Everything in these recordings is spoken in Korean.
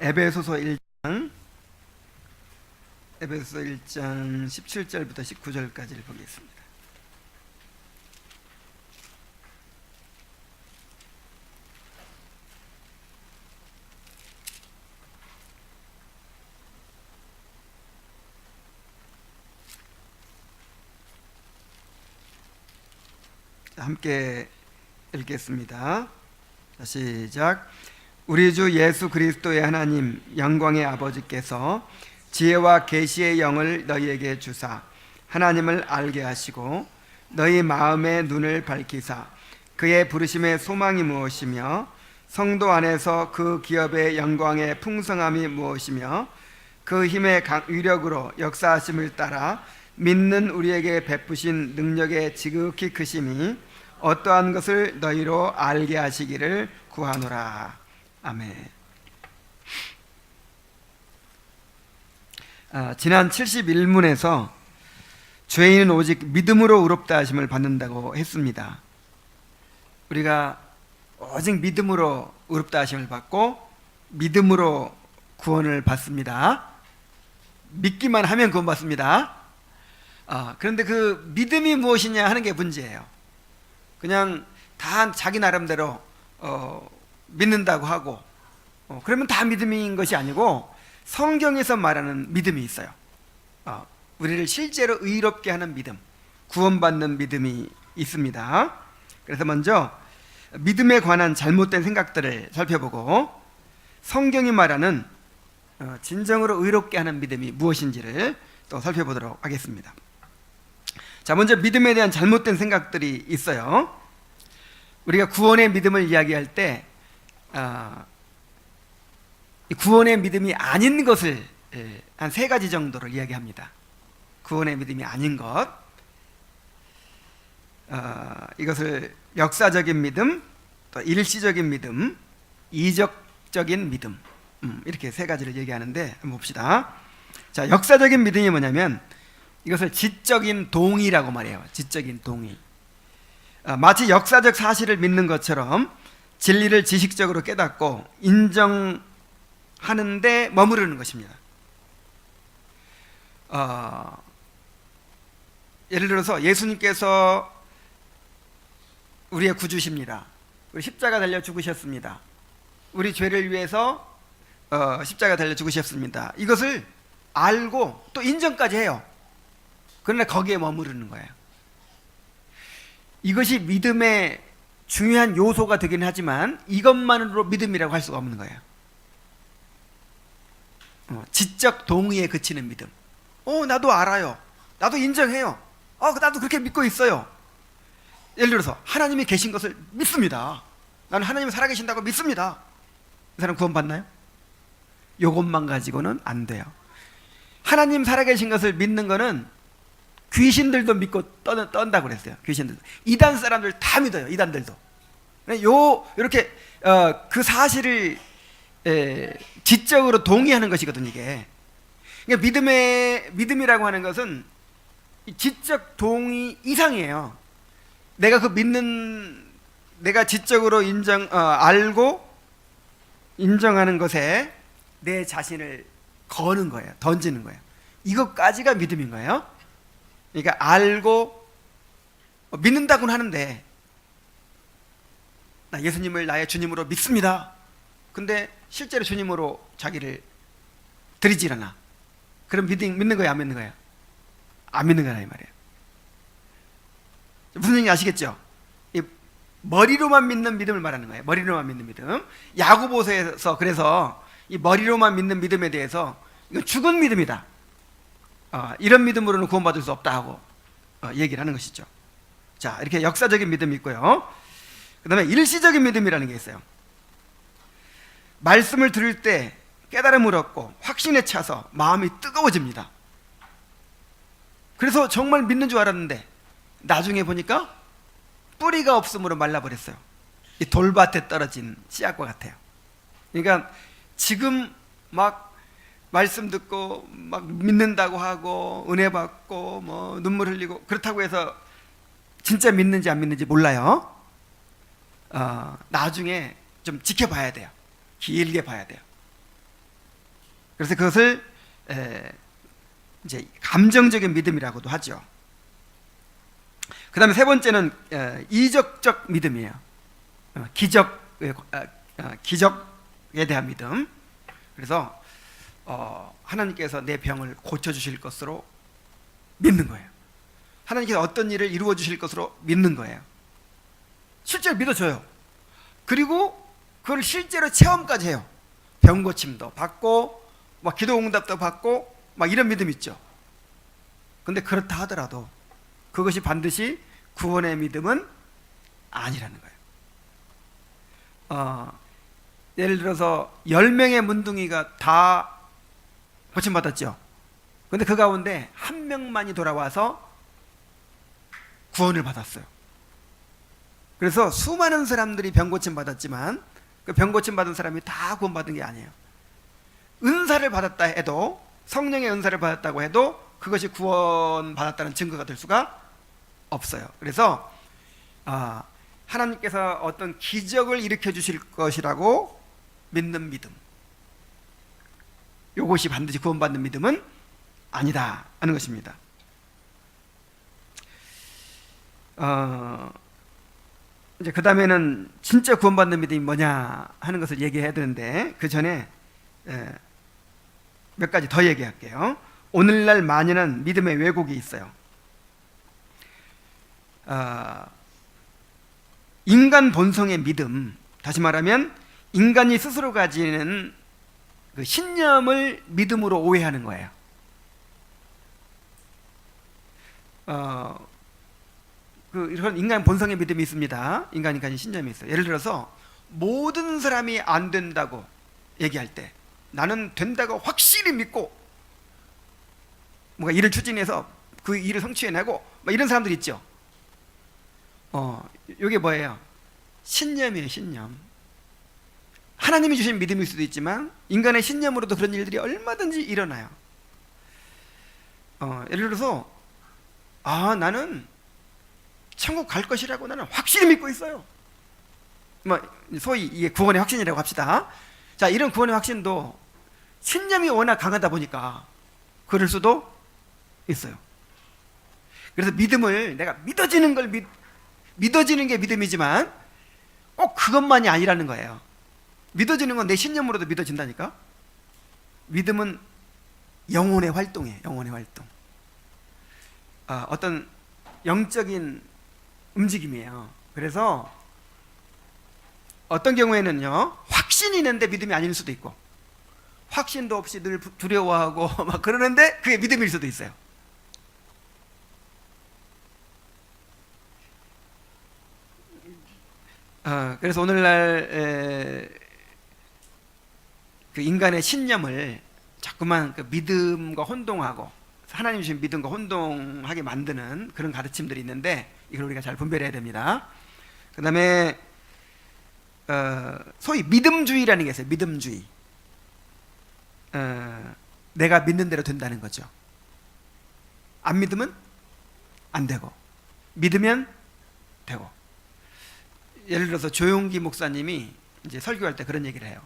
에베소서 1장 17절부터 19절까지를 보겠습니다. 함께 읽겠습니다. 시작. 우리 주 예수 그리스도의 하나님 영광의 아버지께서 지혜와 계시의 영을 너희에게 주사 하나님을 알게 하시고 너희 마음의 눈을 밝히사 그의 부르심의 소망이 무엇이며 성도 안에서 그 기업의 영광의 풍성함이 무엇이며 그 힘의 위력으로 역사하심을 따라 믿는 우리에게 베푸신 능력의 지극히 크심이 어떠한 것을 너희로 알게 하시기를 구하노라. 아멘. 지난 71문에서 죄인은 오직 믿음으로 의롭다 하심을 받는다고 했습니다. 우리가 오직 믿음으로 의롭다 하심을 받고 믿음으로 구원을 받습니다. 믿기만 하면 구원 받습니다. 그런데 그 믿음이 무엇이냐 하는 게 문제예요. 그냥 다 자기 나름대로 믿는다고 하고 그러면 다 믿음인 것이 아니고 성경에서 말하는 믿음이 있어요. 우리를 실제로 의롭게 하는 믿음, 구원받는 믿음이 있습니다. 그래서 먼저 믿음에 관한 잘못된 생각들을 살펴보고 성경이 말하는 진정으로 의롭게 하는 믿음이 무엇인지를 또 살펴보도록 하겠습니다. 자, 먼저 믿음에 대한 잘못된 생각들이 있어요. 우리가 구원의 믿음을 이야기할 때 구원의 믿음이 아닌 것을 한 세 가지 정도를 이야기합니다. 구원의 믿음이 아닌 것, 이것을 역사적인 믿음, 또 일시적인 믿음, 이적적인 믿음, 이렇게 세 가지를 얘기하는데 한번 봅시다. 자, 역사적인 믿음이 뭐냐면 이것을 지적인 동의라고 말해요. 지적인 동의. 마치 역사적 사실을 믿는 것처럼 진리를 지식적으로 깨닫고 인정하는데 머무르는 것입니다. 예를 들어서 예수님께서 우리의 구주십니다. 우리 십자가 달려 죽으셨습니다. 우리 죄를 위해서 십자가 달려 죽으셨습니다. 이것을 알고 또 인정까지 해요. 그러나 거기에 머무르는 거예요. 이것이 믿음의 중요한 요소가 되긴 하지만 이것만으로 믿음이라고 할 수가 없는 거예요. 지적 동의에 그치는 믿음. 나도 알아요. 나도 인정해요. 나도 그렇게 믿고 있어요. 예를 들어서 하나님이 계신 것을 믿습니다. 나는 하나님이 살아계신다고 믿습니다. 이 사람 구원 받나요? 이것만 가지고는 안 돼요. 하나님 살아계신 것을 믿는 거는 귀신들도 믿고 떤다고 그랬어요. 귀신들, 이단 사람들 다 믿어요. 이단들도. 이렇게 그 사실을 지적으로 동의하는 것이거든요. 이게 그러니까 믿음이라고 하는 것은 지적 동의 이상이에요. 내가 내가 지적으로 알고 인정하는 것에 내 자신을 거는 거예요. 던지는 거예요. 이것까지가 믿음인 거예요. 그러니까 알고 믿는다고는 하는데 나 예수님을 나의 주님으로 믿습니다. 근데 실제로 주님으로 자기를 드리질 않아. 그럼 믿는 거예요? 안 믿는 거예요? 안 믿는 거라 이 말이에요. 무슨 얘기 아시겠죠? 머리로만 믿는 믿음을 말하는 거예요. 머리로만 믿는 믿음. 야고보서에서 그래서 이 머리로만 믿는 믿음에 대해서 이건 죽은 믿음이다. 이런 믿음으로는 구원받을 수 없다 하고 얘기를 하는 것이죠. 자, 이렇게 역사적인 믿음이 있고요. 그 다음에 일시적인 믿음이라는 게 있어요. 말씀을 들을 때 깨달음을 얻고 확신에 차서 마음이 뜨거워집니다. 그래서 정말 믿는 줄 알았는데 나중에 보니까 뿌리가 없으므로 말라버렸어요. 이 돌밭에 떨어진 씨앗과 같아요. 그러니까 지금 막 말씀 듣고 막 믿는다고 하고 은혜 받고 뭐 눈물 흘리고 그렇다고 해서 진짜 믿는지 안 믿는지 몰라요. 나중에 좀 지켜봐야 돼요. 길게 봐야 돼요. 그래서 그것을 이제 감정적인 믿음이라고도 하죠. 그 다음에 세 번째는 이적적 믿음이에요. 기적에 대한 믿음. 그래서 하나님께서 내 병을 고쳐주실 것으로 믿는 거예요. 하나님께서 어떤 일을 이루어 주실 것으로 믿는 거예요. 실제로 믿어줘요. 그리고 그걸 실제로 체험까지 해요. 병 고침도 받고 막 기도 응답도 받고 막 이런 믿음 있죠. 근데 그렇다 하더라도 그것이 반드시 구원의 믿음은 아니라는 거예요. 예를 들어서 10명의 문둥이가 다 고침받았죠. 근데 그 가운데 한 명만이 돌아와서 구원을 받았어요. 그래서 수많은 사람들이 병 고침 받았지만 그 병 고침 받은 사람이 다 구원 받은 게 아니에요. 은사를 받았다 해도, 성령의 은사를 받았다고 해도 그것이 구원 받았다는 증거가 될 수가 없어요. 그래서 하나님께서 어떤 기적을 일으켜 주실 것이라고 믿는 믿음, 이것이 반드시 구원받는 믿음은 아니다 하는 것입니다. 이제 그 다음에는 진짜 구원받는 믿음이 뭐냐 하는 것을 얘기해야 되는데, 그 전에 몇 가지 더 얘기할게요. 오늘날 만연한 믿음의 왜곡이 있어요. 인간 본성의 믿음, 다시 말하면 인간이 스스로 가지는 그 신념을 믿음으로 오해하는 거예요. 이런 인간 본성의 믿음이 있습니다. 인간이 가진 신념이 있어요. 예를 들어서 모든 사람이 안 된다고 얘기할 때 나는 된다고 확실히 믿고 뭔가 일을 추진해서 그 일을 성취해내고 이런 사람들 있죠. 이게 뭐예요? 신념이에요. 신념. 하나님이 주신 믿음일 수도 있지만 인간의 신념으로도 그런 일들이 얼마든지 일어나요. 예를 들어서 나는 천국 갈 것이라고 나는 확실히 믿고 있어요. 소위 이게 구원의 확신이라고 합시다. 자, 이런 구원의 확신도 신념이 워낙 강하다 보니까 그럴 수도 있어요. 그래서 믿음을 내가 믿어지는 게 믿음이지만 꼭 그것만이 아니라는 거예요. 믿어지는 건 내 신념으로도 믿어진다니까. 믿음은 영혼의 활동이에요. 영혼의 활동. 어떤 영적인 움직임이에요. 그래서 어떤 경우에는요, 확신이 있는데 믿음이 아닐 수도 있고, 확신도 없이 늘 두려워하고 막 그러는데 그게 믿음일 수도 있어요. 그래서 오늘날 그 인간의 신념을 자꾸만 그 믿음과 혼동하고, 하나님 주신 믿음과 혼동하게 만드는 그런 가르침들이 있는데, 이걸 우리가 잘 분별해야 됩니다. 그 다음에 소위 믿음주의라는 게 있어요. 믿음주의. 내가 믿는 대로 된다는 거죠. 안 믿으면 안 되고, 믿으면 되고. 예를 들어서 조용기 목사님이 이제 설교할 때 그런 얘기를 해요.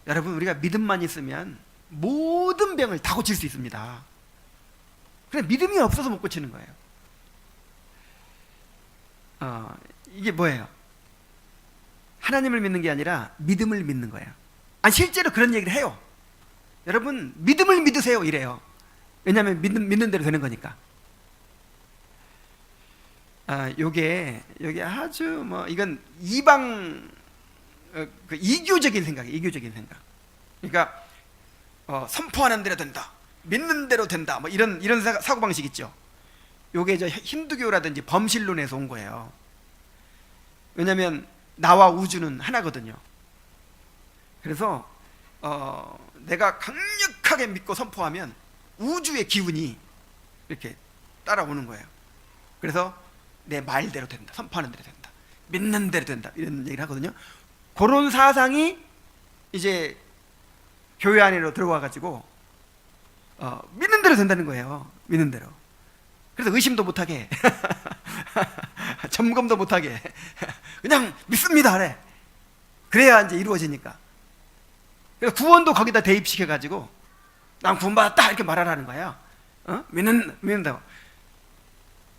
여러분, 우리가 믿음만 있으면 모든 병을 다 고칠 수 있습니다. 그냥 믿음이 없어서 못 고치는 거예요. 이게 뭐예요? 하나님을 믿는 게 아니라 믿음을 믿는 거예요. 실제로 그런 얘기를 해요. 여러분, 믿음을 믿으세요 이래요. 왜냐하면 믿는 대로 되는 거니까. 요게 아주 이건 이방 그 이교적인 생각이에요. 이교적인 생각. 그러니까 선포하는 대로 된다, 믿는 대로 된다, 이런 사고 방식 있죠. 요게 저 힌두교라든지 범실론에서 온 거예요. 왜냐하면 나와 우주는 하나거든요. 그래서 내가 강력하게 믿고 선포하면 우주의 기운이 이렇게 따라오는 거예요. 그래서 내 말대로 된다, 선포하는 대로 된다, 믿는 대로 된다, 이런 얘기를 하거든요. 그런 사상이 이제 교회 안으로 들어와 가지고 믿는 대로 된다는 거예요. 믿는 대로. 그래서 의심도 못하게 점검도 못하게 그냥 믿습니다 하래. 그래야 이제 이루어지니까. 그래서 구원도 거기다 대입시켜가지고 난 구원받았다 이렇게 말하라는 거야. 믿는다고.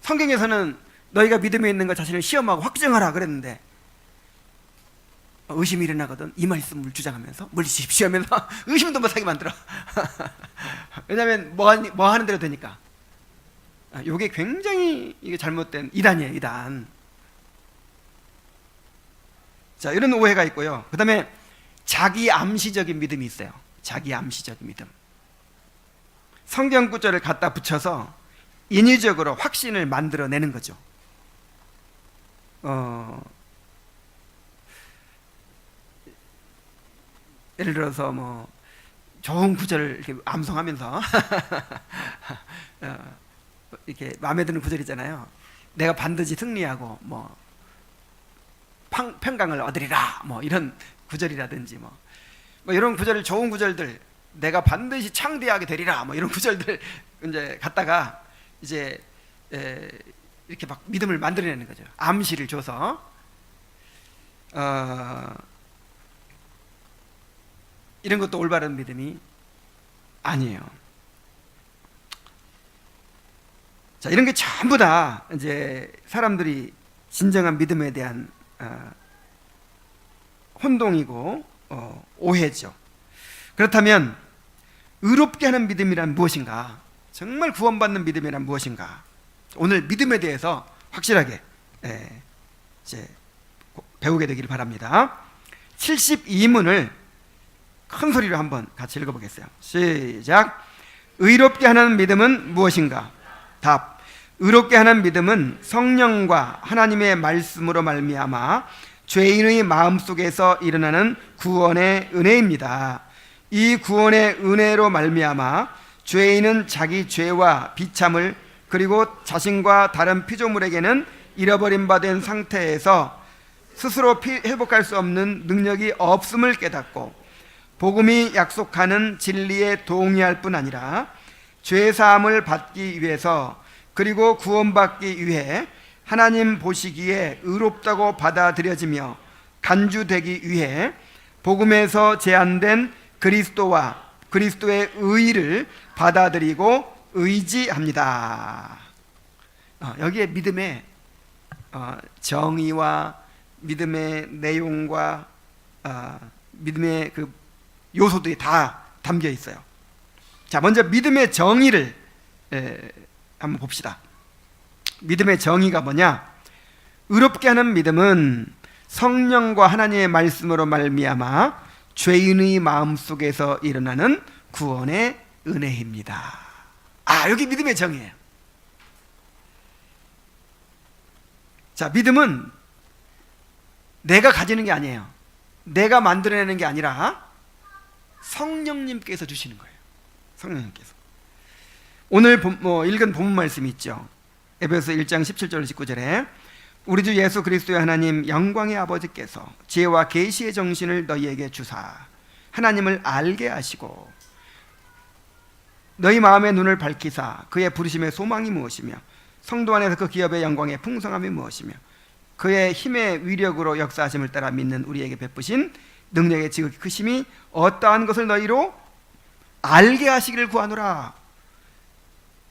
성경에서는 너희가 믿음에 있는 것 자신을 시험하고 확증하라 그랬는데 의심이 일어나거든. 이 말씀을 주장하면서 물리십시오 하면서 의심도 못하게 만들어. 왜냐하면 뭐 하는 대로 되니까. 이게 굉장히 이게 잘못된 이단이에요. 이단. 자, 이런 오해가 있고요. 그 다음에 자기 암시적인 믿음이 있어요. 자기 암시적인 믿음. 성경 구절을 갖다 붙여서 인위적으로 확신을 만들어내는 거죠. 예를 들어서 뭐 좋은 구절을 이렇게 암송하면서 이렇게 마음에 드는 구절 있잖아요. 내가 반드시 승리하고 뭐 평강을 얻으리라 뭐 이런 구절이라든지 뭐 이런 구절을 좋은 구절들 내가 반드시 창대하게 되리라 뭐 이런 구절들 이제 갖다가 이제 이렇게 막 믿음을 만들어내는 거죠. 암시를 줘서 이런 것도 올바른 믿음이 아니에요. 자, 이런 게 전부 다 이제 사람들이 진정한 믿음에 대한 혼동이고 오해죠. 그렇다면 의롭게 하는 믿음이란 무엇인가? 정말 구원받는 믿음이란 무엇인가? 오늘 믿음에 대해서 확실하게 이제 배우게 되기를 바랍니다. 72문을 큰 소리로 한번 같이 읽어보겠어요. 시작. 의롭게 하는 믿음은 무엇인가? 답. 의롭게 하는 믿음은 성령과 하나님의 말씀으로 말미암아 죄인의 마음속에서 일어나는 구원의 은혜입니다. 이 구원의 은혜로 말미암아 죄인은 자기 죄와 비참을 그리고 자신과 다른 피조물에게는 잃어버린 바 된 상태에서 스스로 회복할 수 없는 능력이 없음을 깨닫고 복음이 약속하는 진리에 동의할 뿐 아니라 죄사함을 받기 위해서 그리고 구원받기 위해 하나님 보시기에 의롭다고 받아들여지며 간주되기 위해 복음에서 제한된 그리스도와 그리스도의 의를 받아들이고 의지합니다. 여기에 믿음의 정의와 믿음의 내용과 믿음의 그 요소들이 다 담겨 있어요. 자, 먼저 믿음의 정의를 한번 봅시다. 믿음의 정의가 뭐냐? 의롭게 하는 믿음은 성령과 하나님의 말씀으로 말미암아 죄인의 마음속에서 일어나는 구원의 은혜입니다. 여기 믿음의 정의예요. 자, 믿음은 내가 가지는 게 아니에요. 내가 만들어내는 게 아니라 성령님께서 주시는 거예요. 성령님께서. 오늘 읽은 본문 말씀이 있죠. 에베소 1장 17절 19절에 우리 주 예수 그리스도의 하나님 영광의 아버지께서 지혜와 계시의 정신을 너희에게 주사 하나님을 알게 하시고 너희 마음의 눈을 밝히사 그의 부르심의 소망이 무엇이며 성도 안에서 그 기업의 영광의 풍성함이 무엇이며 그의 힘의 위력으로 역사하심을 따라 믿는 우리에게 베푸신 능력의 지극히 크심이 어떠한 것을 너희로 알게 하시기를 구하노라.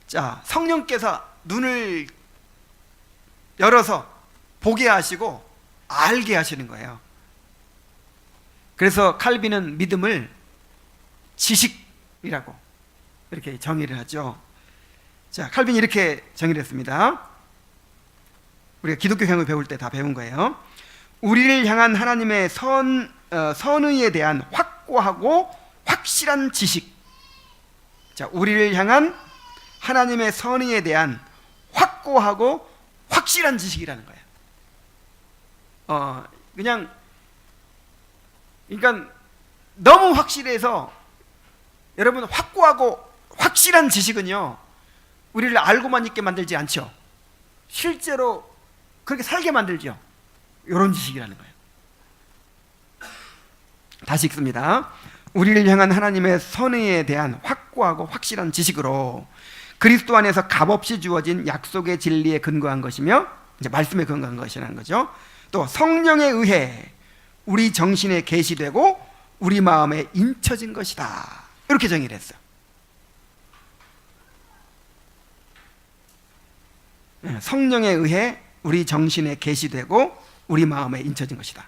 자, 성령께서 눈을 열어서 보게 하시고 알게 하시는 거예요. 그래서 칼빈은 믿음을 지식이라고 이렇게 정의를 하죠. 자, 칼빈이 이렇게 정의를 했습니다. 우리가 기독교 경을 배울 때 다 배운 거예요. 우리를 향한 하나님의 선의에 대한 확고하고 확실한 지식. 자, 우리를 향한 하나님의 선의에 대한 확고하고 확실한 지식이라는 거예요. 그러니까 너무 확실해서 여러분 확고하고 확실한 지식은요 우리를 알고만 있게 만들지 않죠. 실제로 그렇게 살게 만들죠. 이런 지식이라는 거예요. 다시 읽습니다. 우리를 향한 하나님의 선의에 대한 확고하고 확실한 지식으로 그리스도 안에서 값없이 주어진 약속의 진리에 근거한 것이며 이제 말씀에 근거한 것이라는 거죠. 또 성령에 의해 우리 정신에 계시되고 우리 마음에 인쳐진 것이다. 이렇게 정의를 했어요. 성령에 의해 우리 정신에 계시되고 우리 마음에 인쳐진 것이다.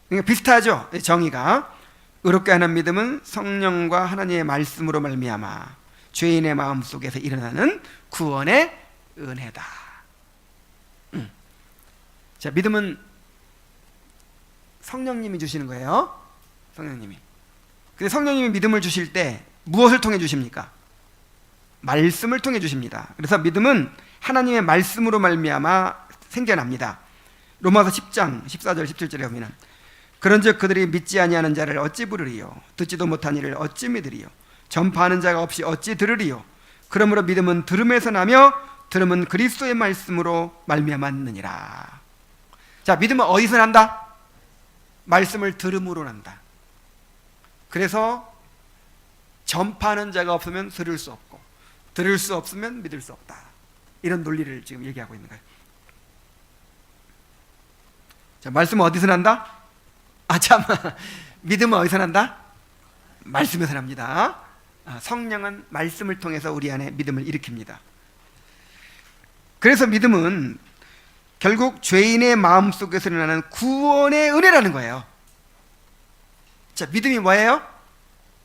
그러니까 비슷하죠, 정의가. 의롭게 하는 믿음은 성령과 하나님의 말씀으로 말미암아 죄인의 마음 속에서 일어나는 구원의 은혜다. 자, 믿음은 성령님이 주시는 거예요. 성령님이. 근데 성령님이 믿음을 주실 때 무엇을 통해 주십니까? 말씀을 통해 주십니다. 그래서 믿음은 하나님의 말씀으로 말미암아 생겨납니다. 로마서 10장 14절 17절에 보면 그런즉 그들이 믿지 아니하는 자를 어찌 부르리요 듣지도 못한 이를 어찌 믿으리요 전파하는 자가 없이 어찌 들으리요 그러므로 믿음은 들음에서 나며 들음은 그리스도의 말씀으로 말미암았느니라. 자, 믿음은 어디서 난다? 말씀을 들음으로 난다. 그래서 전파하는 자가 없으면 들을 수 없고 들을 수 없으면 믿을 수 없다. 이런 논리를 지금 얘기하고 있는 거예요. 자, 말씀은 어디서 난다? 믿음은 어디서 난다? 말씀에서 납니다. 성령은 말씀을 통해서 우리 안에 믿음을 일으킵니다. 그래서 믿음은 결국 죄인의 마음속에서 일어나는 구원의 은혜라는 거예요. 자, 믿음이 뭐예요?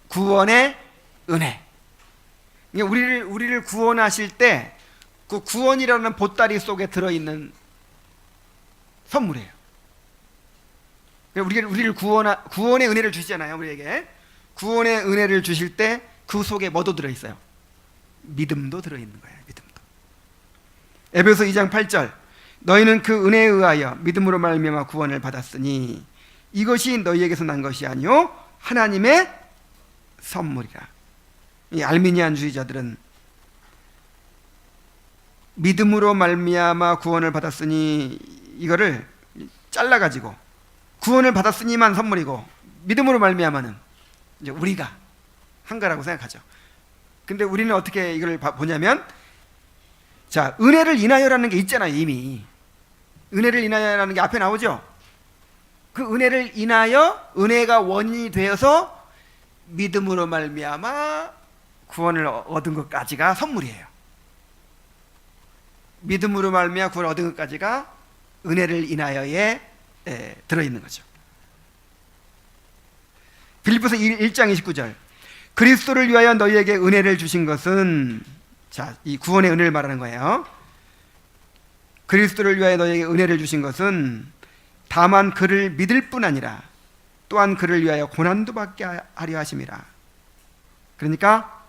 구원의 은혜. 우리를 구원하실 때 그 구원이라는 보따리 속에 들어있는 선물이에요. 우리를 구원의 은혜를 주시잖아요. 우리에게 구원의 은혜를 주실 때 그 속에 뭐도 들어있어요? 믿음도 들어있는 거예요. 믿음도. 에베소 2장 8절 너희는 그 은혜에 의하여 믿음으로 말미암아 구원을 받았으니 이것이 너희에게서 난 것이 아니요 하나님의 선물이라. 이 알미니안주의자들은 믿음으로 말미암아 구원을 받았으니 이거를 잘라가지고 구원을 받았으니만 선물이고 믿음으로 말미암아는 이제 우리가 한 거라고 생각하죠. 근데 우리는 어떻게 이걸 보냐면, 자, 은혜를 인하여라는 게 있잖아요. 이미 은혜를 인하여라는 게 앞에 나오죠. 그 은혜를 인하여 은혜가 원인이 되어서 믿음으로 말미암아 구원을 얻은 것까지가 선물이에요. 믿음으로 말미암아 구원을 얻은 것까지가 은혜를 인하여에 들어있는 거죠. 빌립보서 1장 29절 그리스도를 위하여 너희에게 은혜를 주신 것은, 자, 이 구원의 은혜를 말하는 거예요. 그리스도를 위하여 너희에게 은혜를 주신 것은 다만 그를 믿을 뿐 아니라 또한 그를 위하여 고난도 받게 하려 하심이라. 그러니까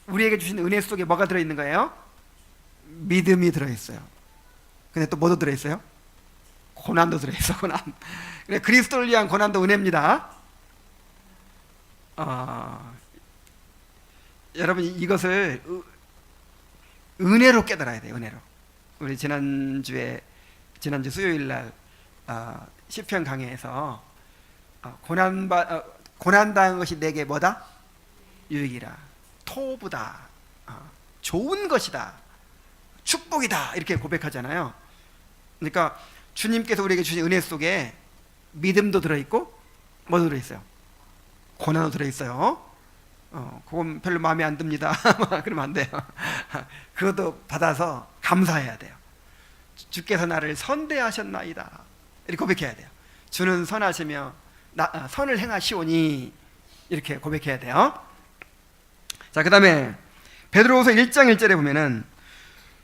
우리에게 주신 은혜 속에 뭐가 들어있는 거예요? 믿음이 들어있어요. 근데 또 뭐도 들어있어요? 고난도 들어있어. 고난. 그래, 그리스도를 위한 고난도 은혜입니다. 여러분 이것을 은혜로 깨달아야 돼요. 은혜로. 우리 지난주 수요일날 시편 강해에서 고난당한 것이 내게 뭐다? 유익이라, 토부다, 좋은 것이다, 축복이다, 이렇게 고백하잖아요. 그러니까 주님께서 우리에게 주신 은혜 속에 믿음도 들어있고 뭐도 들어있어요? 고난도 들어있어요. 그건 별로 마음에 안 듭니다. 그러면 안 돼요. 그것도 받아서 감사해야 돼요. 주께서 나를 선대하셨나이다, 이렇게 고백해야 돼요. 주는 선하시며 선을 행하시오니, 이렇게 고백해야 돼요. 자, 그 다음에 베드로후서 1장 1절에 보면은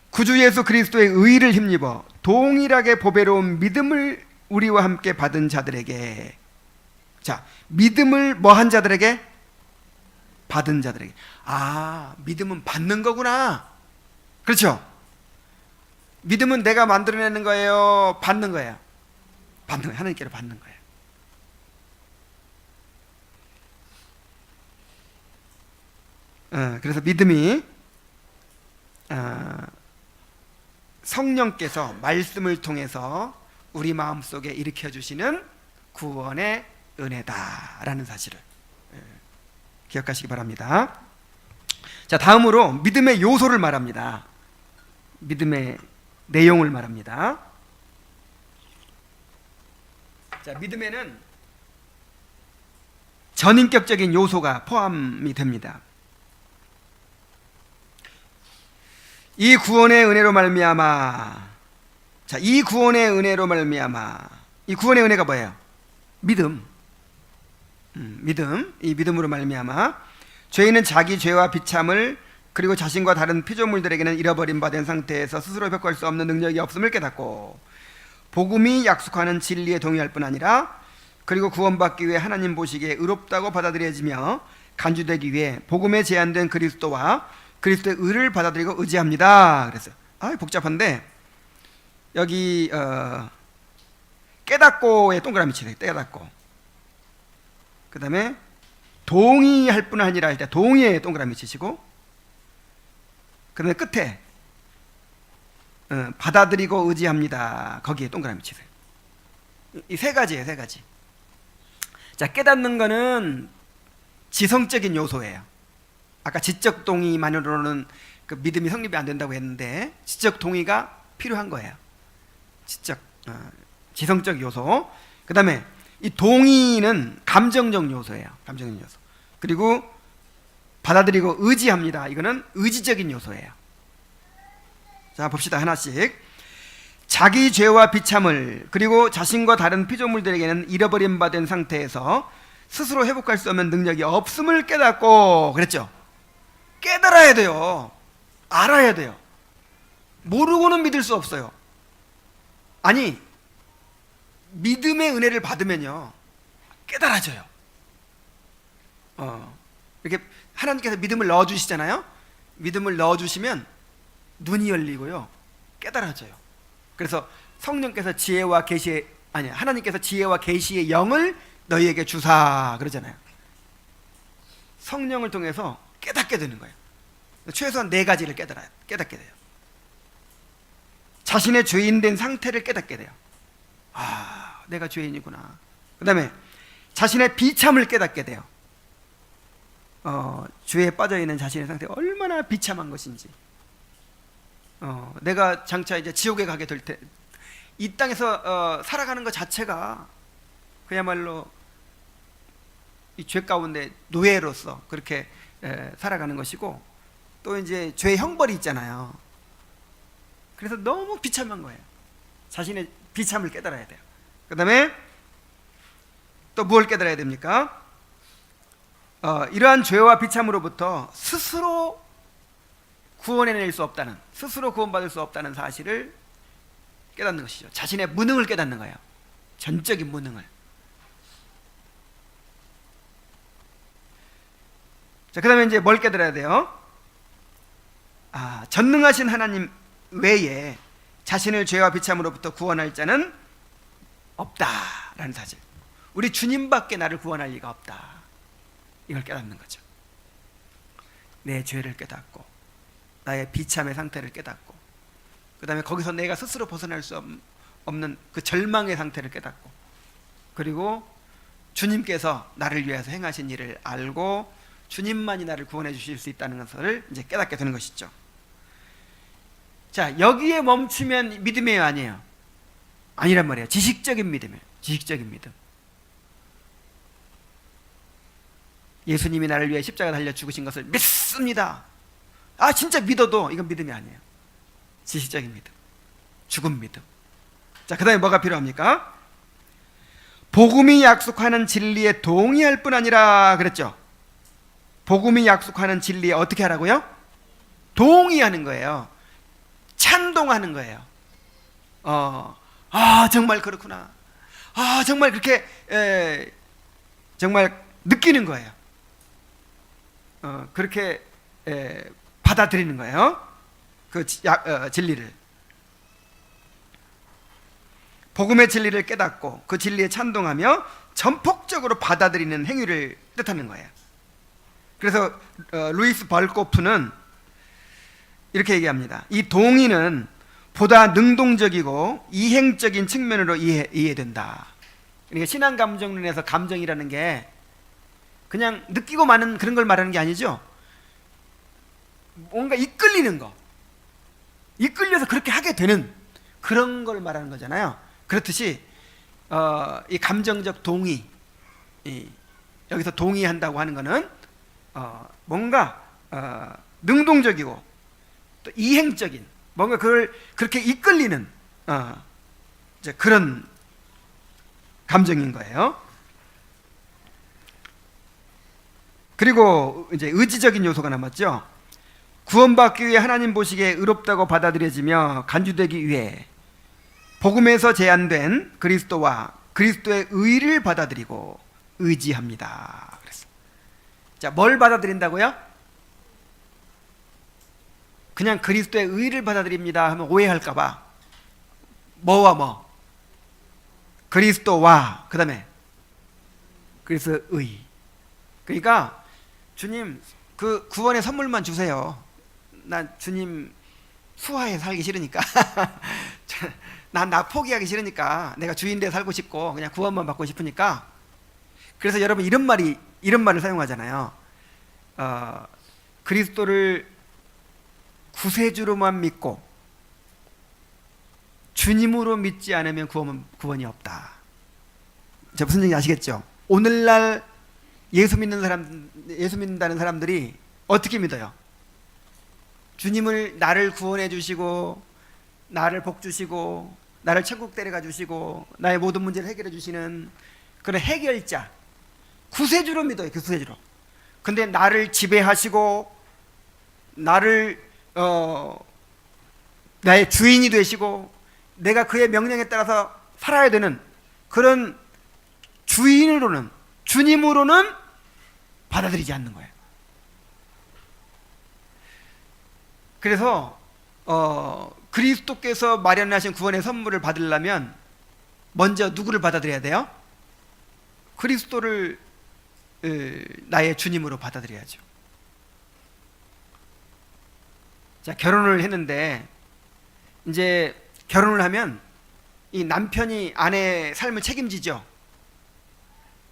구주 예수 그리스도의 의를 힘입어 동일하게 보배로운 믿음을 우리와 함께 받은 자들에게, 자, 믿음을 뭐 한 자들에게? 받은 자들에게. 믿음은 받는 거구나. 그렇죠? 믿음은 내가 만들어내는 거예요? 받는 거예요? 받는 거예요. 하나님께로 받는 거예요. 그래서 믿음이 성령께서 말씀을 통해서 우리 마음속에 일으켜주시는 구원의 은혜다라는 사실을 기억하시기 바랍니다. 자, 다음으로 믿음의 요소를 말합니다. 믿음의 내용을 말합니다. 자, 믿음에는 전인격적인 요소가 포함이 됩니다. 이 구원의 은혜로 말미암아. 자, 이 구원의 은혜로 말미암아. 이 구원의 은혜가 뭐예요? 믿음. 믿음. 이 믿음으로 말미암아 죄인은 자기 죄와 비참을 그리고 자신과 다른 피조물들에게는 잃어버린 바 된 상태에서 스스로 회복할 수 없는 능력이 없음을 깨닫고 복음이 약속하는 진리에 동의할 뿐 아니라 그리고 구원받기 위해 하나님 보시기에 의롭다고 받아들여지며 간주되기 위해 복음에 제한된 그리스도와 그리스도의 의를 받아들이고 의지합니다. 그랬어요. 복잡한데 여기 깨닫고에 동그라미 치세요. 깨닫고. 그 다음에 동의할 뿐 아니라 할 때 동의에 동그라미 치시고, 그 다음에 끝에 받아들이고 의지합니다. 거기에 동그라미 치세요. 이 세 가지예요. 세 가지. 자, 깨닫는 거는 지성적인 요소예요. 아까 지적 동의만으로는 그 믿음이 성립이 안 된다고 했는데 지적 동의가 필요한 거예요. 지성적 요소. 그 다음에 이 동의는 감정적 요소예요. 감정적 요소. 그리고 받아들이고 의지합니다. 이거는 의지적인 요소예요. 자, 봅시다. 하나씩. 자기 죄와 비참을 그리고 자신과 다른 피조물들에게는 잃어버린 바 된 상태에서 스스로 회복할 수 없는 능력이 없음을 깨닫고 그랬죠. 깨달아야 돼요. 알아야 돼요. 모르고는 믿을 수 없어요. 아니, 믿음의 은혜를 받으면요 깨달아져요. 이렇게 하나님께서 믿음을 넣어주시잖아요. 믿음을 넣어주시면 눈이 열리고요 깨달아져요. 그래서 성령께서 하나님께서 지혜와 계시의 영을 너희에게 주사 그러잖아요. 성령을 통해서 깨닫게 되는 거예요. 최소한 4가지를 깨닫게 돼요. 자신의 죄인된 상태를 깨닫게 돼요. 내가 죄인이구나. 그 다음에 자신의 비참을 깨닫게 돼요. 죄에 빠져있는 자신의 상태가 얼마나 비참한 것인지. 내가 장차 이제 지옥에 가게 될 때 이 땅에서 살아가는 것 자체가 그야말로 이 죄 가운데 노예로서 그렇게 살아가는 것이고, 또 이제 죄의 형벌이 있잖아요. 그래서 너무 비참한 거예요. 자신의 비참을 깨달아야 돼요. 그 다음에 또 무엇을 깨달아야 됩니까? 이러한 죄와 비참으로부터 스스로 구원해낼 수 없다는, 스스로 구원받을 수 없다는 사실을 깨닫는 것이죠. 자신의 무능을 깨닫는 거예요. 전적인 무능을. 자, 그 다음에 이제 뭘 깨달아야 돼요? 전능하신 하나님 외에 자신을 죄와 비참으로부터 구원할 자는 없다라는 사실. 우리 주님밖에 나를 구원할 리가 없다. 이걸 깨닫는 거죠. 내 죄를 깨닫고 나의 비참의 상태를 깨닫고, 그 다음에 거기서 내가 스스로 벗어날 수 없는 그 절망의 상태를 깨닫고, 그리고 주님께서 나를 위해서 행하신 일을 알고 주님만이 나를 구원해 주실 수 있다는 것을 이제 깨닫게 되는 것이죠. 자, 여기에 멈추면 믿음이에요, 아니에요? 아니란 말이에요. 지식적인 믿음이에요. 지식적인 믿음. 예수님이 나를 위해 십자가 달려 죽으신 것을 믿습니다. 진짜 믿어도 이건 믿음이 아니에요. 지식적인 믿음, 죽은 믿음. 자, 그 다음에 뭐가 필요합니까? 복음이 약속하는 진리에 동의할 뿐 아니라 그랬죠. 복음이 약속하는 진리에 어떻게 하라고요? 동의하는 거예요. 찬동하는 거예요. 정말 그렇구나. 정말 그렇게 정말 느끼는 거예요. 그렇게 받아들이는 거예요. 그 진리를. 복음의 진리를 깨닫고 그 진리에 찬동하며 전폭적으로 받아들이는 행위를 뜻하는 거예요. 그래서 루이스 벌코프는 이렇게 얘기합니다. 이 동의는 보다 능동적이고 이행적인 측면으로 이해된다. 그러니까 신앙 감정론에서 감정이라는 게 그냥 느끼고 마는 그런 걸 말하는 게 아니죠. 뭔가 이끌리는 거, 이끌려서 그렇게 하게 되는 그런 걸 말하는 거잖아요. 그렇듯이 이 감정적 동의, 여기서 동의한다고 하는 것은 뭔가 능동적이고 또 이행적인 뭔가 그걸 그렇게 이끌리는 이제 그런 감정인 거예요. 그리고 이제 의지적인 요소가 남았죠. 구원받기 위해 하나님 보시기에 의롭다고 받아들여지며 간주되기 위해 복음에서 제한된 그리스도와 그리스도의 의를 받아들이고 의지합니다. 그랬어. 자, 뭘 받아들인다고요? 그냥 그리스도의 의를 받아들입니다 하면 오해할까봐 뭐와 뭐? 그리스도와 그 다음에 그리스도의 의. 그러니까 주님 그 구원의 선물만 주세요. 난 주님 수하에 살기 싫으니까 난 나 포기하기 싫으니까 내가 주인대에 살고 싶고 그냥 구원만 받고 싶으니까. 그래서 여러분 이런 말을 사용하잖아요. 그리스도를 구세주로만 믿고 주님으로 믿지 않으면 구원이 없다. 자, 무슨 얘기 아시겠죠? 오늘날 예수 믿는다는 사람들이 어떻게 믿어요? 주님을 나를 구원해 주시고 나를 복 주시고 나를 천국 데려가 주시고 나의 모든 문제를 해결해 주시는 그런 해결자, 구세주로 믿어요. 구세주로. 근데 나를 지배하시고 나를 나의 주인이 되시고 내가 그의 명령에 따라서 살아야 되는 그런 주인으로는, 주님으로는 받아들이지 않는 거예요. 그래서 그리스도께서 마련하신 구원의 선물을 받으려면 먼저 누구를 받아들여야 돼요? 그리스도를 나의 주님으로 받아들여야죠. 자, 결혼을 했는데 이제 결혼을 하면 이 남편이 아내의 삶을 책임지죠.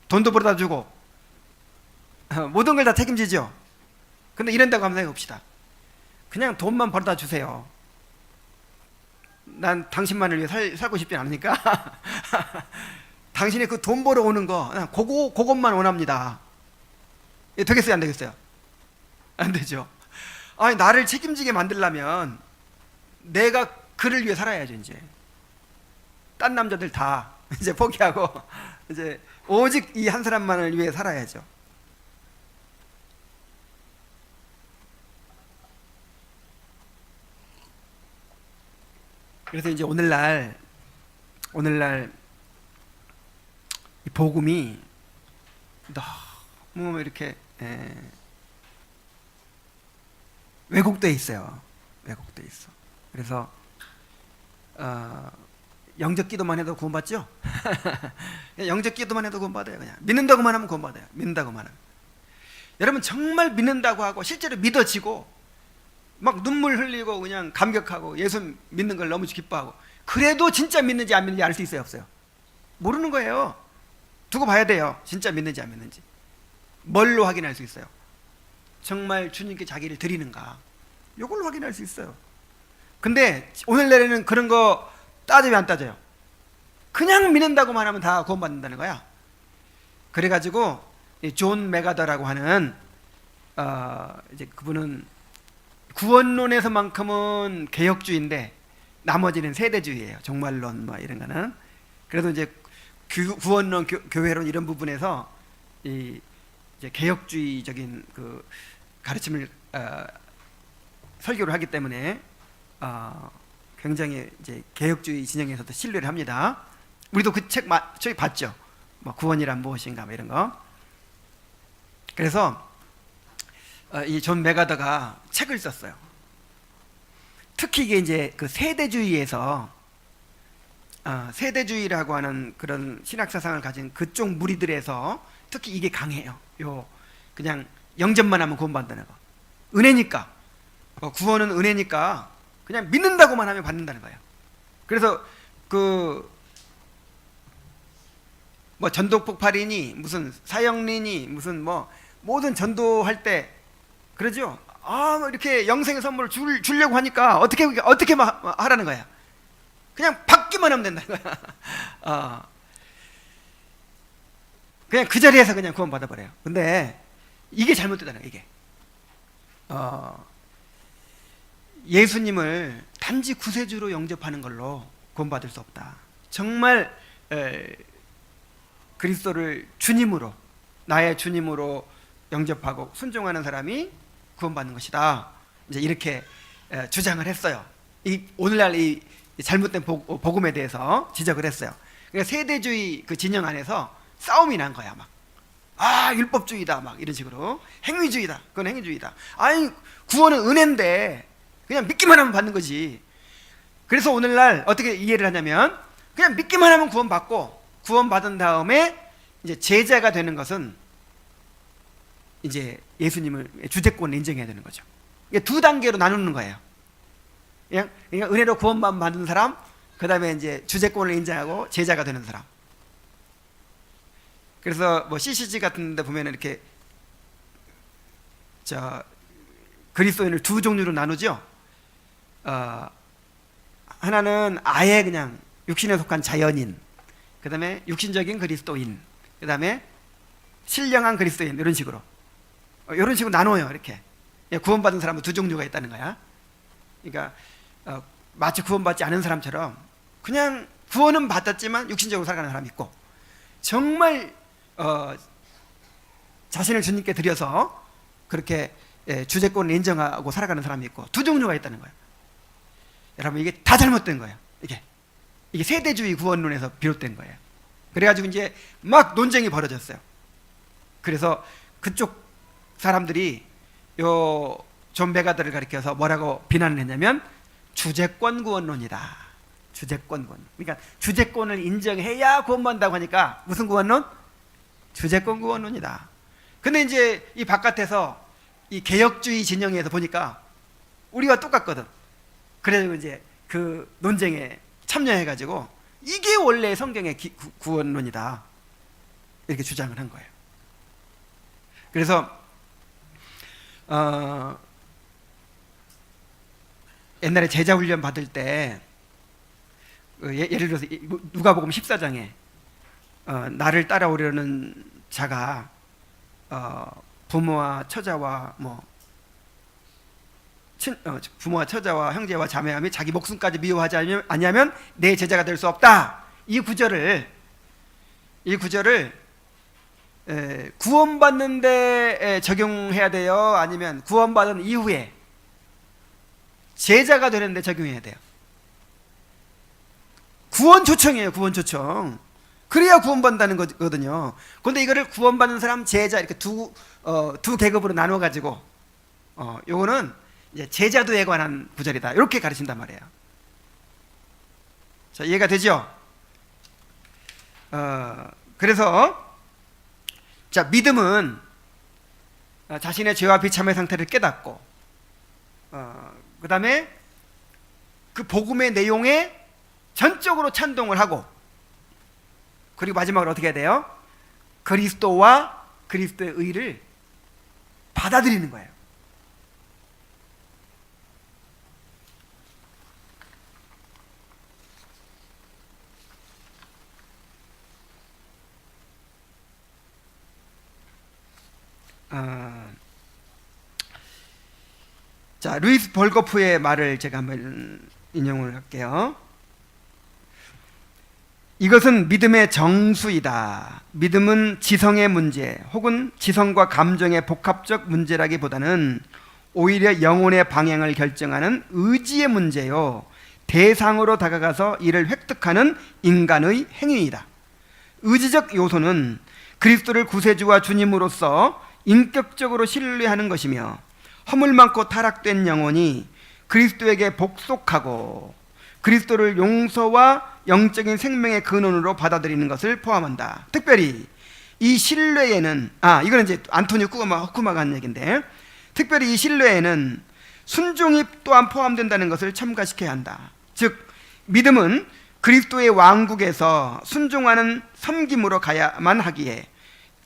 돈도 벌어다 주고 모든 걸 다 책임지죠. 근데 이런다고 한번 생각해봅시다. 그냥 돈만 벌어다 주세요. 난 당신만을 위해 살고 싶지 않으니까 당신이 그 돈 벌어 오는 거 그냥 그것만 원합니다. 되겠어요? 안 되겠어요? 안 되죠. 아니, 나를 책임지게 만들려면 내가 그를 위해 살아야죠. 이제 딴 남자들 다 이제 포기하고 이제 오직 이 한 사람만을 위해 살아야죠. 그래서 이제 오늘날 이 복음이 너무 이렇게 왜곡돼 있어요. 왜곡돼 있어. 그래서 영적 기도만 해도 구원받죠? 영적 기도만 해도 구원받아요. 그냥 믿는다고만 하면 구원받아요. 믿는다고만 하면. 여러분 정말 믿는다고 하고 실제로 믿어지고 막 눈물 흘리고 그냥 감격하고 예수 믿는 걸 너무 기뻐하고 그래도 진짜 믿는지 안 믿는지 알 수 있어요? 없어요? 모르는 거예요. 두고 봐야 돼요. 진짜 믿는지 안 믿는지. 뭘로 확인할 수 있어요? 정말 주님께 자기를 드리는가? 이걸로 확인할 수 있어요. 근데 오늘날에는 그런 거 따져요, 안 따져요? 그냥 믿는다고만 하면 다 구원받는다는 거야. 그래가지고 존 메가더라고 하는 이제 그분은 구원론에서만큼은 개혁주의인데 나머지는 세대주의예요. 종말론 뭐 이런 거는. 그래도 이제 구원론, 교회론 이런 부분에서 이제 개혁주의적인 그 가르침을 설교를 하기 때문에 굉장히 이제 개혁주의 진영에서도 신뢰를 합니다. 우리도 그 책 저기 봤죠. 뭐 구원이란 무엇인가 뭐 이런 거. 그래서 이 존 메가더가 책을 썼어요. 특히 이게 이제 그 세대주의에서 세대주의라고 하는 그런 신학 사상을 가진 그쪽 무리들에서 특히 이게 강해요. 그냥 영접만 하면 구원받는다는 거. 은혜니까 구원은 은혜니까 그냥 믿는다고만 하면 받는다는 거예요. 그래서 그 뭐 전도 폭발이니 무슨 사형리니 무슨 뭐 모든 전도할 때 그러죠. 뭐 이렇게 영생의 선물을 주려고 하니까 어떻게 하라는 거야. 그냥 받기만 하면 된다는 거야. 그냥 그 자리에서 그냥 구원받아 버려요. 근데 이게 잘못되잖아요. 이게 예수님을 단지 구세주로 영접하는 걸로 구원받을 수 없다. 정말 그리스도를 주님으로, 나의 주님으로 영접하고 순종하는 사람이 구원받는 것이다. 이제 이렇게 주장을 했어요. 오늘날 이 잘못된 복음에 대해서 지적을 했어요. 그러니까 세대주의 그 진영 안에서 싸움이 난 거야. 막 율법주의다, 막 이런 식으로. 행위주의다, 그건 행위주의다. 아니, 구원은 은혜인데 그냥 믿기만 하면 받는 거지. 그래서 오늘날 어떻게 이해를 하냐면, 그냥 믿기만 하면 구원받고, 구원받은 다음에 이제 제자가 되는 것은 이제 예수님을 주제권을 인정해야 되는 거죠. 이게 두 단계로 나누는 거예요. 그냥 은혜로 구원만 받는 사람, 그 다음에 이제 주제권을 인정하고 제자가 되는 사람. 그래서 뭐 CCG 같은 데 보면 이렇게 그리스도인을 두 종류로 나누죠. 하나는 아예 그냥 육신에 속한 자연인, 그 다음에 육신적인 그리스도인, 그 다음에 신령한 그리스도인, 이런 식으로 나눠요. 이렇게 구원받은 사람은 두 종류가 있다는 거야. 그러니까 마치 구원받지 않은 사람처럼 그냥 구원은 받았지만 육신적으로 살아가는 사람이 있고, 정말 자신을 주님께 드려서 그렇게 주제권을 인정하고 살아가는 사람이 있고, 두 종류가 있다는 거예요. 여러분, 이게 다 잘못된 거예요. 이게 세대주의 구원론에서 비롯된 거예요. 그래가지고 이제 막 논쟁이 벌어졌어요. 그래서 그쪽 사람들이 요 존 베가드를 가리켜서 뭐라고 비난을 했냐면, 주제권 구원론이다. 주제권 구원. 그러니까 주제권을 인정해야 구원받는다고 하니까 무슨 구원론? 주제권 구원론이다. 근데 이제 이 바깥에서 이 개혁주의 진영에서 보니까 우리가 똑같거든. 그래서 이제 그 논쟁에 참여해가지고 이게 원래 성경의 구원론이다, 이렇게 주장을 한 거예요. 그래서 옛날에 제자 훈련 받을 때 예를 들어서 누가복음 14장에 나를 따라오려는 자가 부모와 처자와 부모와 처자와 형제와 자매와 및 자기 목숨까지 미워하지 아니하면 내 제자가 될 수 없다. 이 구절을 구원받는 데 적용해야 돼요? 아니면 구원받은 이후에 제자가 되는데 적용해야 돼요? 구원 초청이에요. 구원 초청. 그래야 구원받는다는 거거든요. 그런데 이거를 구원받는 사람, 제자, 이렇게 두 계급으로 나눠 가지고 요거는 이제 제자도에 관한 구절이다, 이렇게 가르친단 말이에요. 자, 이해가 되죠? 그래서 자, 믿음은 자신의 죄와 비참의 상태를 깨닫고, 그 다음에 그 복음의 내용에 전적으로 찬동을 하고, 그리고 마지막으로 어떻게 해야 돼요? 그리스도와 그리스도의 의를 받아들이는 거예요. 자, 루이스 벌거프의 말을 제가 한번 인용을 할게요. 이것은 믿음의 정수이다. 믿음은 지성의 문제 혹은 지성과 감정의 복합적 문제라기보다는 오히려 영혼의 방향을 결정하는 의지의 문제요, 대상으로 다가가서 이를 획득하는 인간의 행위이다. 의지적 요소는 그리스도를 구세주와 주님으로서 인격적으로 신뢰하는 것이며, 허물 많고 타락된 영혼이 그리스도에게 복속하고 그리스도를 용서와 영적인 생명의 근원으로 받아들이는 것을 포함한다. 특별히 이 신뢰에는, 이거는 이제 안토니오 후쿠마가 한 얘기인데, 특별히 이 신뢰에는 순종이 또한 포함된다는 것을 첨가시켜야 한다. 즉, 믿음은 그리스도의 왕국에서 순종하는 섬김으로 가야만 하기에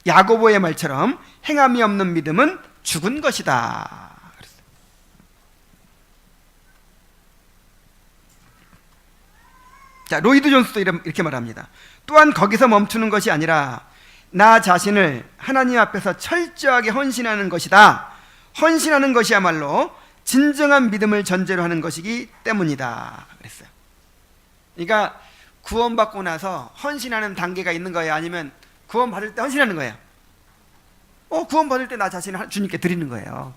야고보의 말처럼 행함이 없는 믿음은 죽은 것이다. 자, 로이드 존스도 이렇게 말합니다. 또한 거기서 멈추는 것이 아니라 나 자신을 하나님 앞에서 철저하게 헌신하는 것이다. 헌신하는 것이야말로 진정한 믿음을 전제로 하는 것이기 때문이다 그랬어요. 그러니까 구원받고 나서 헌신하는 단계가 있는 거예요? 아니면 구원받을 때 헌신하는 거예요? 구원받을 때 나 자신을 주님께 드리는 거예요.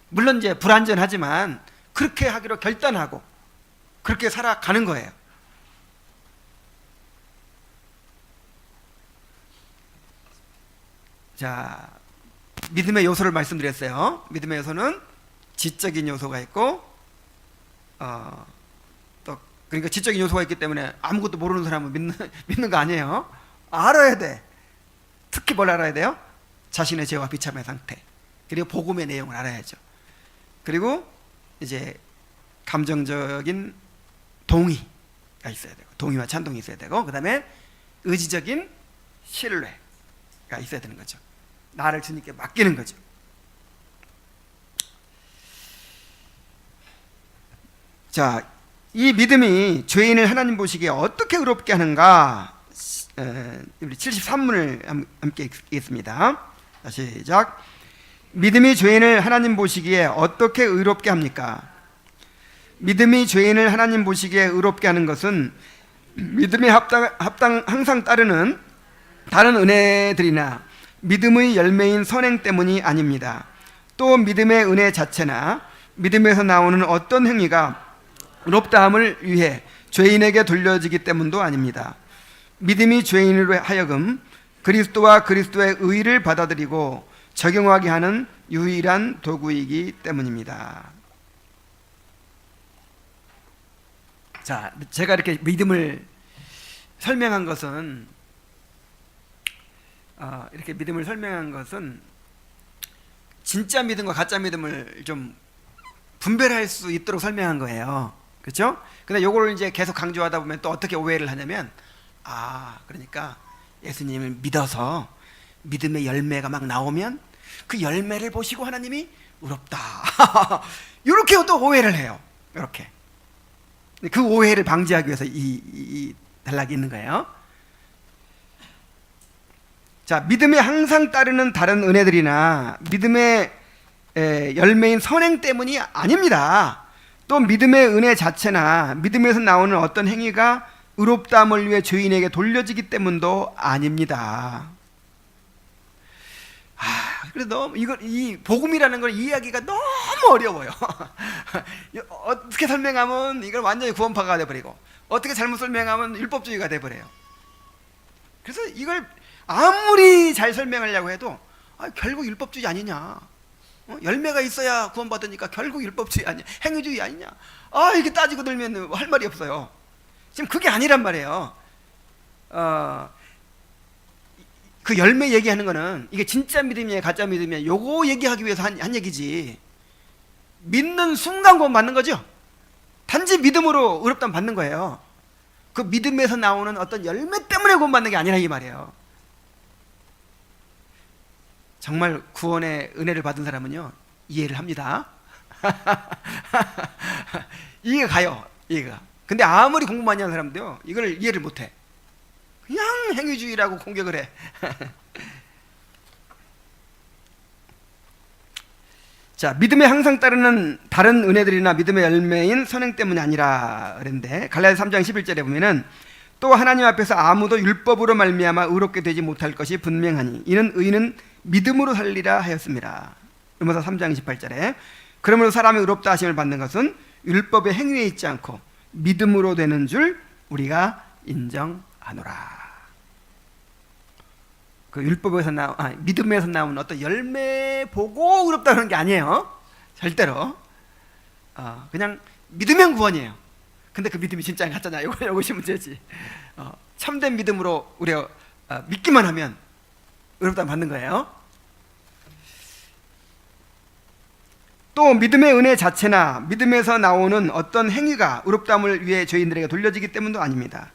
물론 이제 불완전하지만 그렇게 하기로 결단하고 그렇게 살아가는 거예요. 자, 믿음의 요소를 말씀드렸어요. 믿음의 요소는 지적인 요소가 있고 또 그러니까 지적인 요소가 있기 때문에 아무것도 모르는 사람은 믿는 거 아니에요. 알아야 돼. 특히 뭘 알아야 돼요? 자신의 죄와 비참의 상태, 그리고 복음의 내용을 알아야죠. 그리고 이제 감정적인 동의가 있어야 되고, 동의와 찬동이 있어야 되고, 그 다음에 의지적인 신뢰가 있어야 되는 거죠. 나를 주님께 맡기는 거죠. 자, 이 믿음이 죄인을 하나님 보시기에 어떻게 의롭게 하는가? 우리 73문을 함께 읽겠습니다. 시작. 믿음이 죄인을 하나님 보시기에 어떻게 의롭게 합니까? 믿음이 죄인을 하나님 보시기에 의롭게 하는 것은 믿음에 항상 따르는 다른 은혜들이나 믿음의 열매인 선행 때문이 아닙니다. 또 믿음의 은혜 자체나 믿음에서 나오는 어떤 행위가 의롭다함을 위해 죄인에게 돌려지기 때문도 아닙니다. 믿음이 죄인으로 하여금 그리스도와 그리스도의 의를 받아들이고 적용하게 하는 유일한 도구이기 때문입니다. 자, 제가 이렇게 믿음을 설명한 것은 진짜 믿음과 가짜 믿음을 좀 분별할 수 있도록 설명한 거예요. 그렇죠? 근데 요거를 이제 계속 강조하다 보면 또 어떻게 오해를 하냐면, 그러니까 예수님을 믿어서 믿음의 열매가 막 나오면 그 열매를 보시고 하나님이 의롭다 이렇게 또 오해를 해요. 이렇게 그 오해를 방지하기 위해서 이 단락이 있는 거예요. 자, 믿음에 항상 따르는 다른 은혜들이나 믿음의 열매인 선행 때문이 아닙니다. 또 믿음의 은혜 자체나 믿음에서 나오는 어떤 행위가 의롭다함을 위해 죄인에게 돌려지기 때문도 아닙니다. 그래서 이 복음이라는 걸 이해하기가 너무 어려워요. 어떻게 설명하면 이걸 완전히 구원파가 돼버리고, 어떻게 잘못 설명하면 율법주의가 돼버려요. 그래서 이걸 아무리 잘 설명하려고 해도 결국 율법주의 아니냐, 열매가 있어야 구원받으니까 결국 율법주의 아니냐, 행위주의 아니냐, 이렇게 따지고 들면 할 말이 없어요. 지금 그게 아니란 말이에요. 그 열매 얘기하는 거는 이게 진짜 믿음이에요, 가짜 믿음이에요, 요거 얘기하기 위해서 한 얘기지. 믿는 순간 구원 받는 거죠. 단지 믿음으로 의롭다면 받는 거예요. 그 믿음에서 나오는 어떤 열매 때문에 구원 받는 게 아니라 이 말이에요. 정말 구원의 은혜를 받은 사람은요, 이해를 합니다. 이해가 가요, 이해가. 근데 아무리 공부 많이 하는 사람도요, 이걸 이해를 못해. 그냥 행위주의라고 공격을 해. 자, 믿음에 항상 따르는 다른 은혜들이나 믿음의 열매인 선행 때문이 아니라 그랬는데, 갈라디아서 3장 11절에 보면은 또 하나님 앞에서 아무도 율법으로 말미암아 의롭게 되지 못할 것이 분명하니 이는 의인은 믿음으로 살리라 하였습니다. 로마서 3장 28절에 그러므로 사람이 의롭다 하심을 받는 것은 율법의 행위에 있지 않고 믿음으로 되는 줄 우리가 인정하노라. 그 율법에서 믿음에서 나온 어떤 열매 보고 의롭다 그러는 게 아니에요. 절대로. 그냥 믿으면 구원이에요. 근데 그 믿음이 진짜냐 가짜냐 이것이 문제지. 참된 믿음으로 우리가 믿기만 하면 의롭다 받는 거예요. 또 믿음의 은혜 자체나 믿음에서 나오는 어떤 행위가 의롭다함을 위해 죄인들에게 돌려지기 때문도 아닙니다.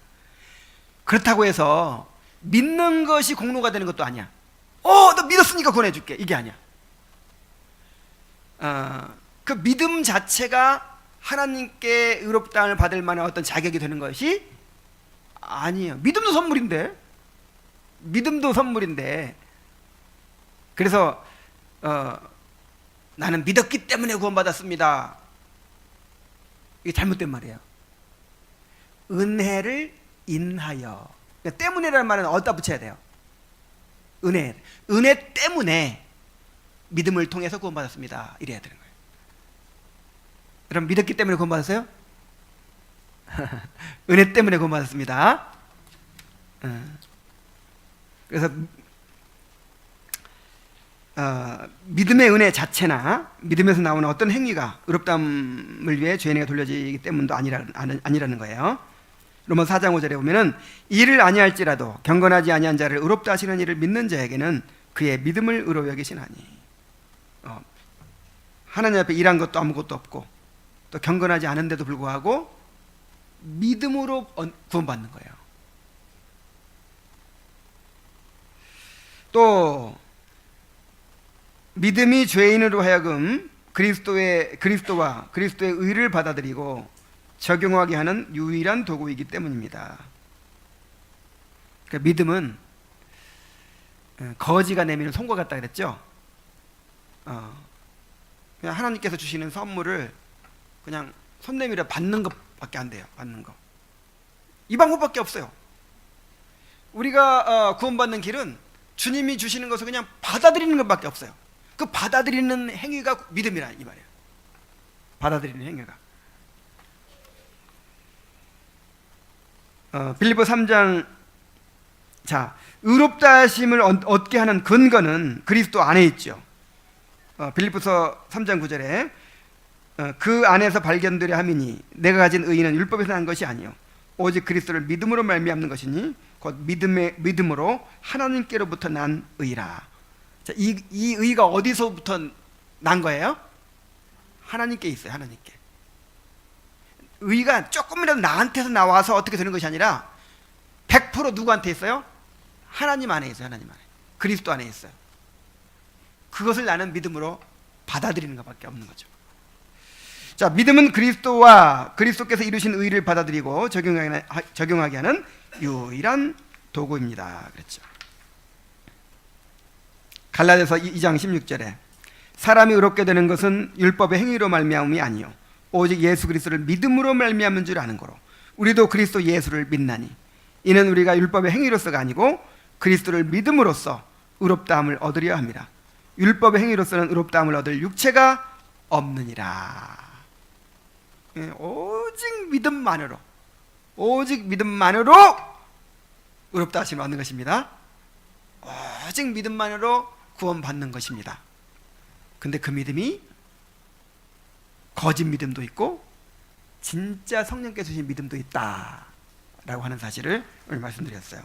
그렇다고 해서 믿는 것이 공로가 되는 것도 아니야. 너 믿었으니까 구원해줄게, 이게 아니야. 그 믿음 자체가 하나님께 의롭다함을 받을 만한 어떤 자격이 되는 것이 아니에요. 믿음도 선물인데, 믿음도 선물인데, 그래서 나는 믿었기 때문에 구원받았습니다. 이게 잘못된 말이에요. 은혜를 인하여. 그러니까 때문에라는 말은 어디다 붙여야 돼요? 은혜 때문에 믿음을 통해서 구원받았습니다. 이래야 되는 거예요. 여러분, 믿었기 때문에 구원받았어요? 은혜 때문에 구원받았습니다. 그래서 믿음의 은혜 자체나 믿음에서 나오는 어떤 행위가 의롭다함을 위해 죄인에게 돌려지기 때문도 아니라는 거예요. 로마서 4장 5절에 보면은 이를 아니할지라도 경건하지 아니한 자를 의롭다 하시는 이를 믿는 자에게는 그의 믿음을 의로 여기시나니. 하나님 앞에 일한 것도 아무것도 없고 또 경건하지 않은데도 불구하고 믿음으로 구원받는 거예요. 또 믿음이 죄인으로 하여금 그리스도와 그리스도의 의를 받아들이고 적용하게 하는 유일한 도구이기 때문입니다. 그러니까 믿음은 거지가 내미는 손과 같다 그랬죠. 그냥 하나님께서 주시는 선물을 그냥 손 내밀어 받는 것밖에 안 돼요. 받는 거. 이 방법밖에 없어요. 우리가 구원받는 길은 주님이 주시는 것을 그냥 받아들이는 것밖에 없어요. 그 받아들이는 행위가 믿음이라 이 말이에요. 받아들이는 행위가. 빌립보 3장, 자, 의롭다 하심을 얻게 하는 근거는 그리스도 안에 있죠. 빌립보서 3장 9절에 그 안에서 발견되려 함이니 내가 가진 의의는 율법에서 난 것이 아니요 오직 그리스도를 믿음으로 말미암는 것이니 곧 믿음으로 하나님께로부터 난 의라. 자, 이 의의가 어디서부터 난 거예요? 하나님께 있어요. 하나님께. 의의가 조금이라도 나한테서 나와서 어떻게 되는 것이 아니라 100% 누구한테 있어요? 하나님 안에 있어요. 하나님 안에. 그리스도 안에 있어요. 그것을 나는 믿음으로 받아들이는 것밖에 없는 거죠. 자, 믿음은 그리스도와 그리스도께서 이루신 의의를 받아들이고 적용하게 하는 유일한 도구입니다. 그렇죠. 갈라디아서 2장 16절에 사람이 의롭게 되는 것은 율법의 행위로 말미암음이 아니요 오직 예수 그리스도를 믿음으로 말미암은 줄 아는 거로 우리도 그리스도 예수를 믿나니 이는 우리가 율법의 행위로서가 아니고 그리스도를 믿음으로써 의롭다함을 얻으려 함이라. 율법의 행위로서는 의롭다함을 얻을 육체가 없느니라. 오직 믿음만으로 의롭다 하심을 얻는 것입니다. 오직 믿음만으로 구원받는 것입니다. 근데 그 믿음이 거짓 믿음도 있고 진짜 성령께서 주신 믿음도 있다라고 하는 사실을 오늘 말씀드렸어요.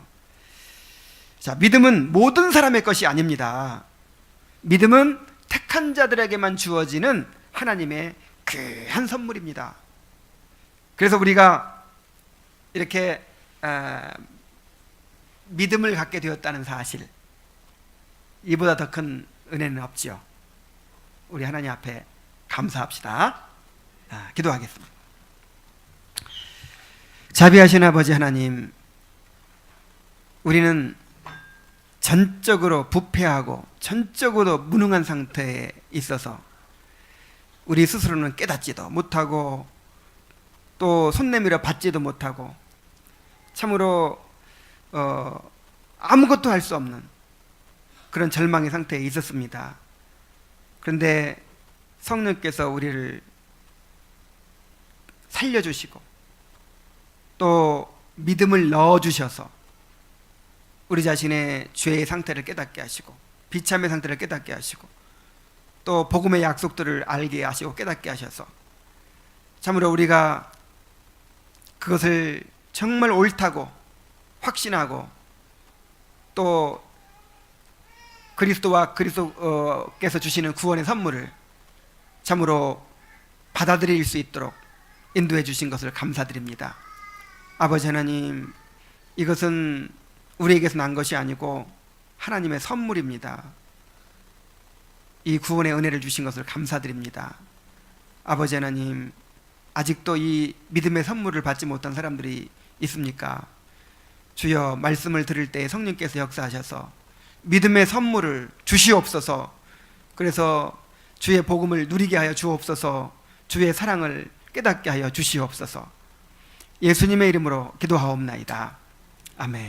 자, 믿음은 모든 사람의 것이 아닙니다. 믿음은 택한 자들에게만 주어지는 하나님의 귀한 선물입니다. 그래서 우리가 이렇게 믿음을 갖게 되었다는 사실, 이보다 더 큰 은혜는 없지요. 우리 하나님 앞에 감사합시다. 기도하겠습니다. 자비하신 아버지 하나님, 우리는 전적으로 부패하고 전적으로 무능한 상태에 있어서 우리 스스로는 깨닫지도 못하고 또 손 내밀어 받지도 못하고 참으로 아무것도 할 수 없는 그런 절망의 상태에 있었습니다. 그런데 성령께서 우리를 살려주시고 또 믿음을 넣어주셔서 우리 자신의 죄의 상태를 깨닫게 하시고 비참의 상태를 깨닫게 하시고 또 복음의 약속들을 알게 하시고 깨닫게 하셔서 참으로 우리가 그것을 정말 옳다고 확신하고 또 그리스도와 그리스도께서 주시는 구원의 선물을 참으로 받아들일 수 있도록 인도해 주신 것을 감사드립니다. 아버지 하나님, 이것은 우리에게서 난 것이 아니고 하나님의 선물입니다. 이 구원의 은혜를 주신 것을 감사드립니다. 아버지 하나님, 아직도 이 믿음의 선물을 받지 못한 사람들이 있습니까? 주여, 말씀을 들을 때 성령께서 역사하셔서 믿음의 선물을 주시옵소서. 그래서 주의 복음을 누리게 하여 주옵소서. 주의 사랑을 깨닫게 하여 주시옵소서. 예수님의 이름으로 기도하옵나이다. 아멘.